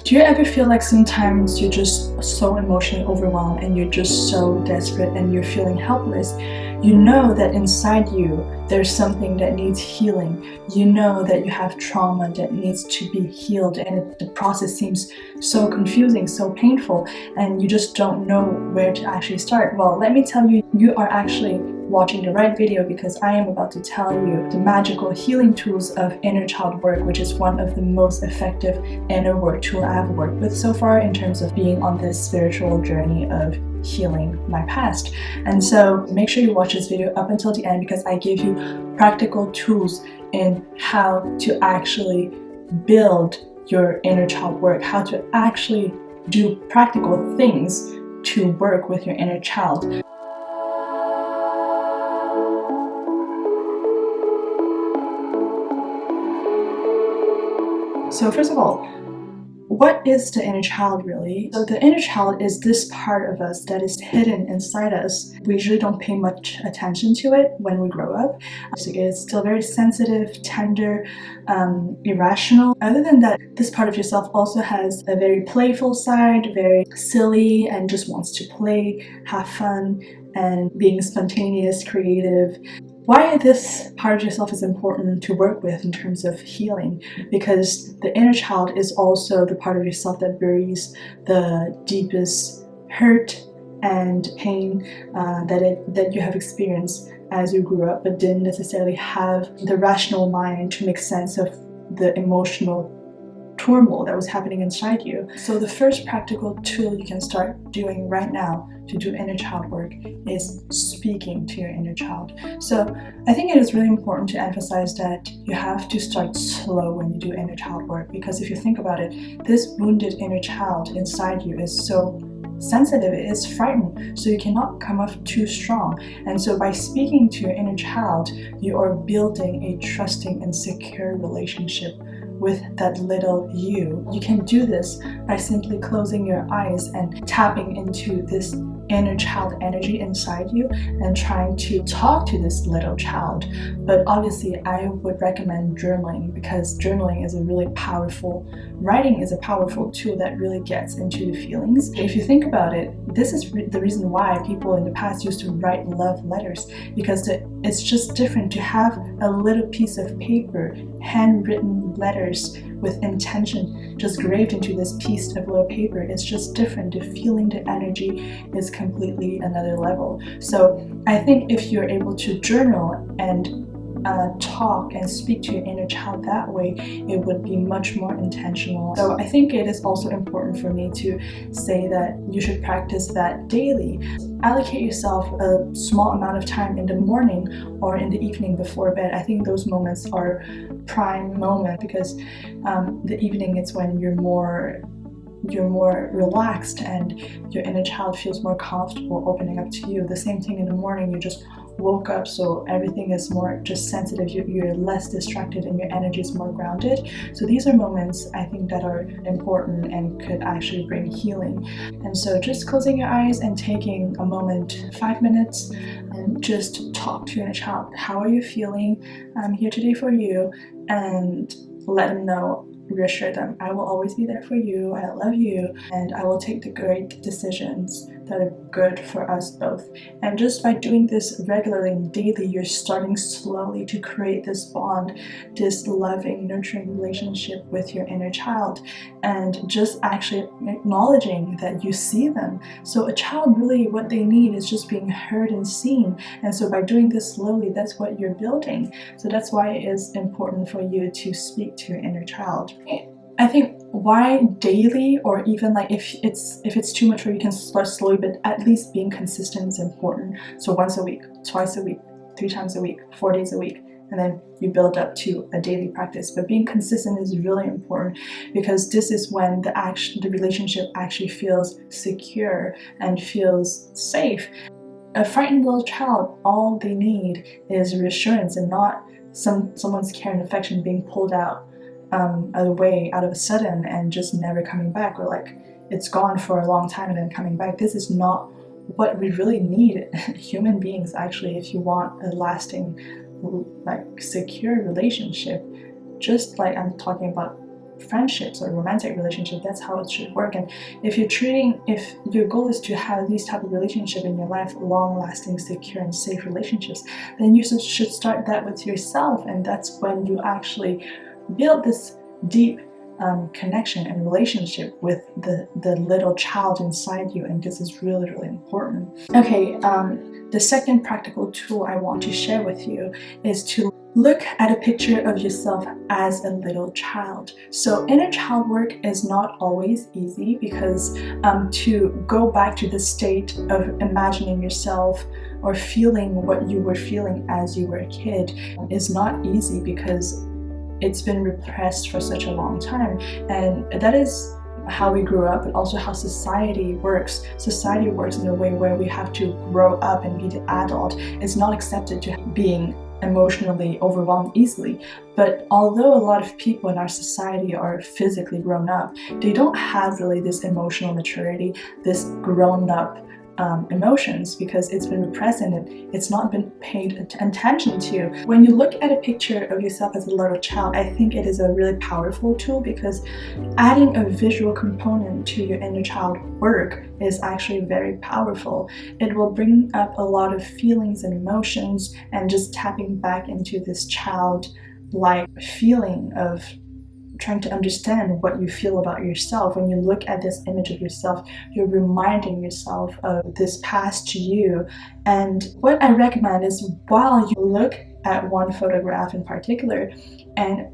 Do you ever feel like sometimes you're just so emotionally overwhelmed and you're just so desperate and you're feeling helpless? You know that inside you there's something that needs healing. You know that you have trauma that needs to be healed, and the process seems so confusing, so painful, and you just don't know where to actually start. Well, let me tell you, you are actually watching the right video, because I am about to tell you the magical healing tools of inner child work, which is one of the most effective inner work tool I've worked with so far in terms of being on this spiritual journey of healing my past. And so make sure you watch this video up until the end, because I give you practical tools in how to actually build your inner child work, how to actually do practical things to work with your inner child. So first of all, what is the inner child really? So the inner child is this part of us that is hidden inside us. We usually don't pay much attention to it when we grow up. So it's still very sensitive, tender, irrational. Other than that, this part of yourself also has a very playful side, very silly, and just wants to play, have fun, and being spontaneous, creative. Why this part of yourself is important to work with in terms of healing? Because the inner child is also the part of yourself that buries the deepest hurt and pain that you have experienced as you grew up, but didn't necessarily have the rational mind to make sense of the emotional turmoil that was happening inside you. So the first practical tool you can start doing right now to do inner child work is speaking to your inner child. So I think it is really important to emphasize that you have to start slow when you do inner child work, because if you think about it, this wounded inner child inside you is so sensitive, it is frightened, so you cannot come off too strong. And so by speaking to your inner child, you are building a trusting and secure relationship with that little you. You can do this by simply closing your eyes and tapping into this inner child energy inside you and trying to talk to this little child. But obviously I would recommend journaling, because journaling is a really powerful, writing is a powerful tool that really gets into the feelings. If you think about it, this is the reason why people in the past used to write love letters, because it's just different to have a little piece of paper, handwritten letters with intention just graved into this piece of little paper. It's just different. The feeling, the energy is completely another level. So I think if you're able to journal and talk and speak to your inner child that way, it would be much more intentional. So I think it is also important for me to say that you should practice that daily. Allocate yourself a small amount of time in the morning or in the evening before bed. I think those moments are prime moment, because the evening is when you're more relaxed and your inner child feels more comfortable opening up to you. The same thing in the morning, you just woke up, so everything is more just sensitive, you're less distracted and your energy is more grounded. So these are moments I think that are important and could actually bring healing. And so just closing your eyes and taking a moment, 5 minutes, and just talk to your inner child. How are you feeling? I'm here today for you, and let them know, reassure them, I will always be there for you, I love you, and I will take the great decisions that are good for us both. And just by doing this regularly and daily, you're starting slowly to create this bond, this loving, nurturing relationship with your inner child, and just actually acknowledging that you see them. So a child, really what they need is just being heard and seen. And so by doing this slowly, that's what you're building. So that's why it is important for you to speak to your inner child. I think why daily, or even like if it's too much for you, you can start slowly, but at least being consistent is important. So once a week, twice a week, 3 times a week, 4 days a week, and then you build up to a daily practice. But being consistent is really important, because this is when the relationship actually feels secure and feels safe. A frightened little child, all they need is reassurance, and not someone's care and affection being pulled out away out of a sudden and just never coming back, or like it's gone for a long time and then coming back. This is not what we really need human beings, actually, if you want a lasting, like, secure relationship. Just like I'm talking about friendships or romantic relationships, that's how it should work. And if your goal is to have these type of relationship in your life, long-lasting, secure and safe relationships, then you should start that with yourself. And that's when you actually build this deep connection and relationship with the little child inside you. And this is really, really important. Okay, the second practical tool I want to share with you is to look at a picture of yourself as a little child. So inner child work is not always easy, because to go back to the state of imagining yourself or feeling what you were feeling as you were a kid is not easy, because it's been repressed for such a long time. And that is how we grew up, but also how society works. Society works in a way where we have to grow up and be the adult. It's not accepted to being emotionally overwhelmed easily. But although a lot of people in our society are physically grown up, they don't have really this emotional maturity, this grown up emotions, because it's been repressed and it's not been paid attention to. When you look at a picture of yourself as a little child, I think it is a really powerful tool, because adding a visual component to your inner child work is actually very powerful. It will bring up a lot of feelings and emotions, and just tapping back into this child-like feeling of trying to understand what you feel about yourself. When you look at this image of yourself, you're reminding yourself of this past you. And what I recommend is, while you look at one photograph in particular and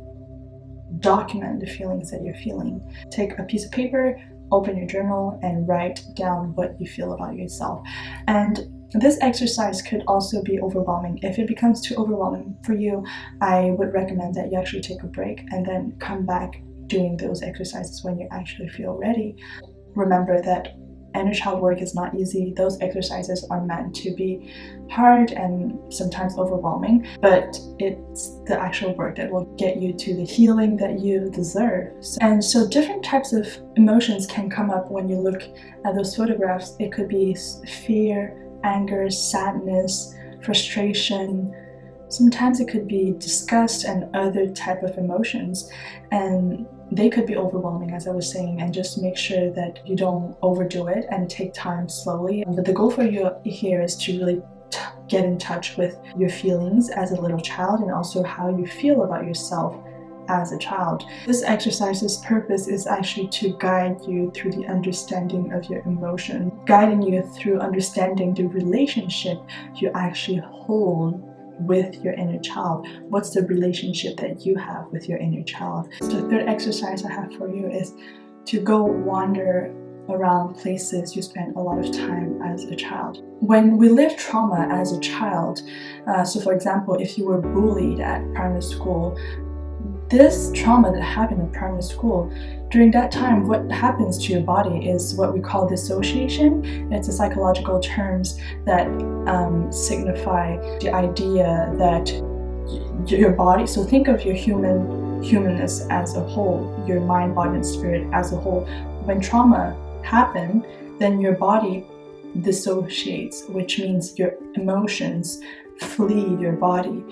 document the feelings that you're feeling, take a piece of paper, open your journal, and write down what you feel about yourself. And this exercise could also be overwhelming. If it becomes too overwhelming for you, I would recommend that you actually take a break and then come back doing those exercises when you actually feel ready. Remember that inner child work is not easy. Those exercises are meant to be hard and sometimes overwhelming, but it's the actual work that will get you to the healing that you deserve. And so different types of emotions can come up when you look at those photographs. It could be fear, anger, sadness, frustration. Sometimes it could be disgust and other type of emotions, and they could be overwhelming, as I was saying. And just make sure that you don't overdo it and take time slowly. But the goal for you here is to really get in touch with your feelings as a little child, and also how you feel about yourself as a child. This exercise's purpose is actually to guide you through the understanding of your emotion, guiding you through understanding the relationship you actually hold with your inner child. What's the relationship that you have with your inner child? The third exercise I have for you is to go wander around places you spent a lot of time as a child. When we live trauma as a child, so for example, if you were bullied at primary school, this trauma that happened in primary school, during that time, what happens to your body is what we call dissociation. It's a psychological terms that signify the idea that your body, so think of your humanness as a whole, your mind, body, and spirit as a whole. When trauma happened, then your body dissociates, which means your emotions flee your body.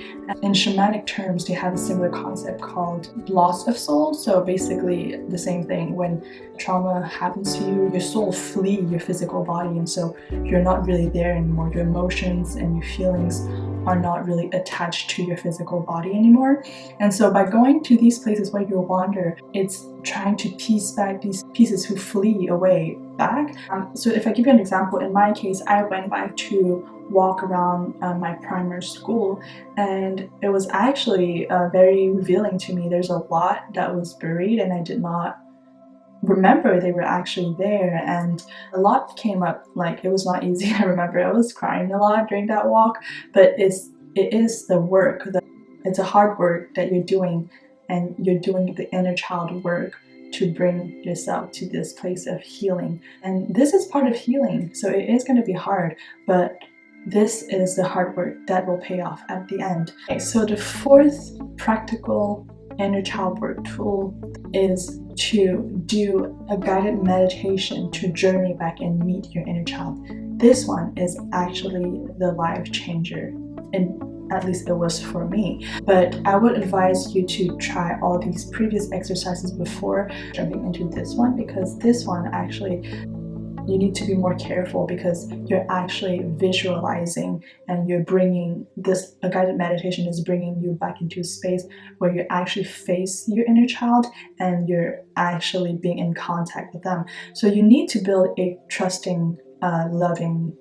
In shamanic terms, they have a similar concept called loss of soul. So basically the same thing. When trauma happens to you, your soul flee your physical body, and so you're not really there anymore. Your emotions and your feelings are not really attached to your physical body anymore. And so by going to these places where you wander, it's trying to piece back these pieces who flee away back. So if I give you an example, in my case, I went back to walk around my primary school, and it was actually very revealing to me. There's a lot that was buried, and I did not remember they were actually there, and a lot came up. Like, it was not easy. I remember I was crying a lot during that walk, but it is the work. It's a hard work that you're doing, and you're doing the inner child work to bring yourself to this place of healing. And this is part of healing, so it is going to be hard, but this is the hard work that will pay off at the end. Okay, so the fourth practical inner child work tool is to do a guided meditation to journey back and meet your inner child. This one is actually the life changer in At least it was for me. But I would advise you to try all these previous exercises before jumping into this one, because this one actually you need to be more careful, because you're actually visualizing and you're bringing this, a guided meditation is bringing you back into a space where you actually face your inner child and you're actually being in contact with them. So you need to build a trusting, loving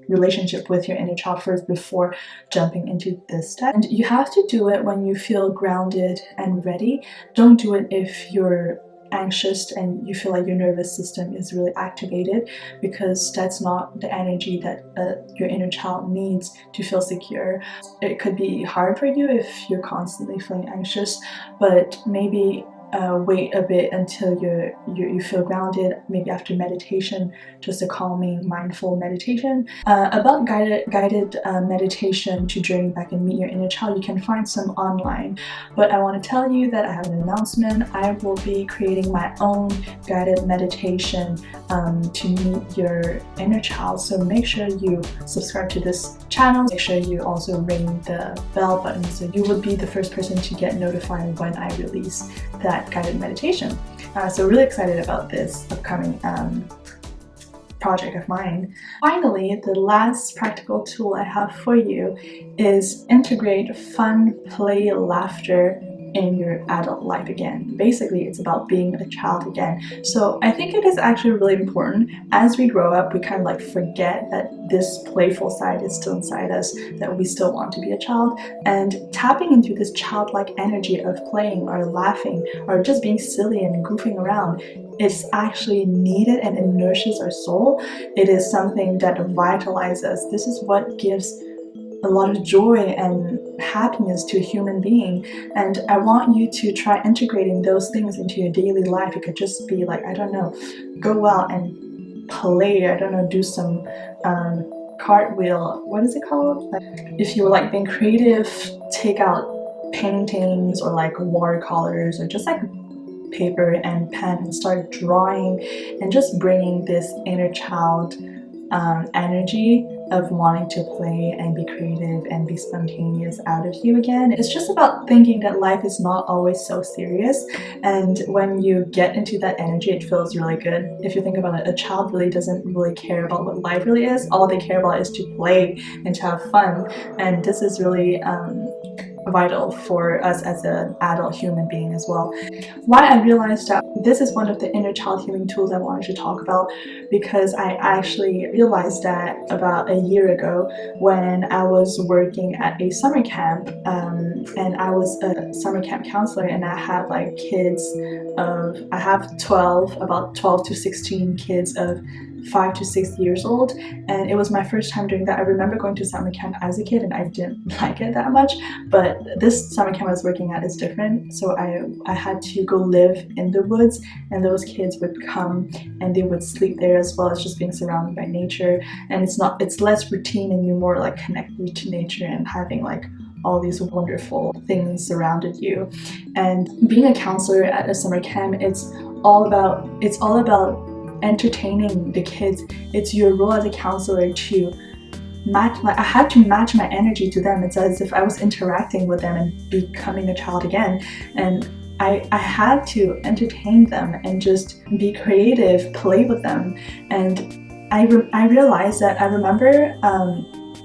relationship with your inner child first before jumping into this step. And you have to do it when you feel grounded and ready. Don't do it if you're anxious and you feel like your nervous system is really activated, because that's not the energy that your inner child needs to feel secure. It could be hard for you if you're constantly feeling anxious, but maybe wait a bit until you feel grounded, maybe after meditation, just a calming, mindful meditation. About guided meditation to journey back and meet your inner child, you can find some online, but I want to tell you that I have an announcement. I will be creating my own guided meditation to meet your inner child, so make sure you subscribe to this channel. Make sure you also ring the bell button so you will be the first person to get notified when I release that guided meditation. So really excited about this upcoming project of mine. Finally, the last practical tool I have for you is integrate fun, play, laughter in your adult life again. Basically, it's about being a child again. So I think it is actually really important. As we grow up, we kind of like forget that this playful side is still inside us, that we still want to be a child, and tapping into this childlike energy of playing or laughing or just being silly and goofing around is actually needed, and it nourishes our soul. It is something that vitalizes us. This is what gives a lot of joy and happiness to a human being, and I want you to try integrating those things into your daily life. It could just be like, I don't know, go out and play, I don't know, do some cartwheel, what is it called? If you were like being creative, take out paintings or like watercolors or just like paper and pen and start drawing and just bringing this inner child energy of wanting to play and be creative and be spontaneous out of you again. It's just about thinking that life is not always so serious, and when you get into that energy, it feels really good. If you think about it, a child really doesn't really care about what life really is. All they care about is to play and to have fun, and this is really vital for us as an adult human being as well. Why I realized that this is one of the inner child healing tools I wanted to talk about, because I actually realized that about a year ago when I was working at a summer camp, and I was a summer camp counselor, and I had like kids of, I have about 12 to 16 kids of 5 to 6 years old, and it was my first time doing that. I remember going to summer camp as a kid and I didn't like it that much, but this summer camp I was working at is different. So I had to go live in the woods, and those kids would come and they would sleep there, as well as just being surrounded by nature, and it's less routine and you're more like connected to nature and having like all these wonderful things surrounded you. And being a counselor at a summer camp, it's all about entertaining the kids. It's your role as a counselor to match, like I had to match my energy to them. It's as if I was interacting with them and becoming a child again, and I had to entertain them and just be creative, play with them. And I realized that I remember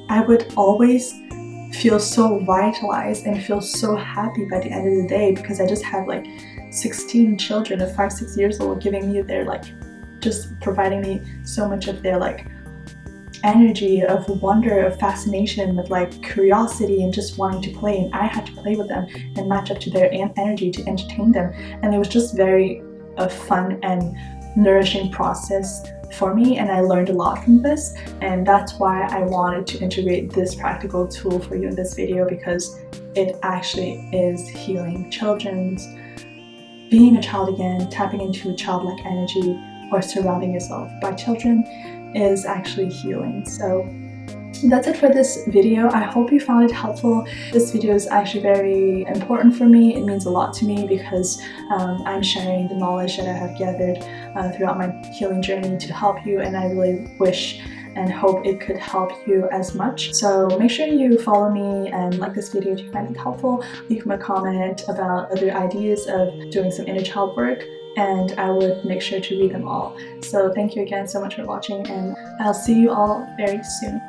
I would always feel so vitalized and feel so happy by the end of the day, because I just had like 16 children of 5-6 years old giving me their like, just providing me so much of their like energy of wonder, of fascination, of like curiosity and just wanting to play, and I had to play with them and match up to their energy to entertain them. And it was just very a fun and nourishing process for me, and I learned a lot from this, and that's why I wanted to integrate this practical tool for you in this video, because it actually is healing. Children's being a child again, tapping into childlike energy, or surrounding yourself by children is actually healing. So that's it for this video. I hope you found it helpful. This video is actually very important for me. It means a lot to me, because I'm sharing the knowledge that I have gathered throughout my healing journey to help you, and I really wish and hope it could help you as much. So make sure you follow me and like this video if you find it helpful. Leave me a comment about other ideas of doing some inner child work, and I would make sure to read them all. So thank you again so much for watching, and I'll see you all very soon.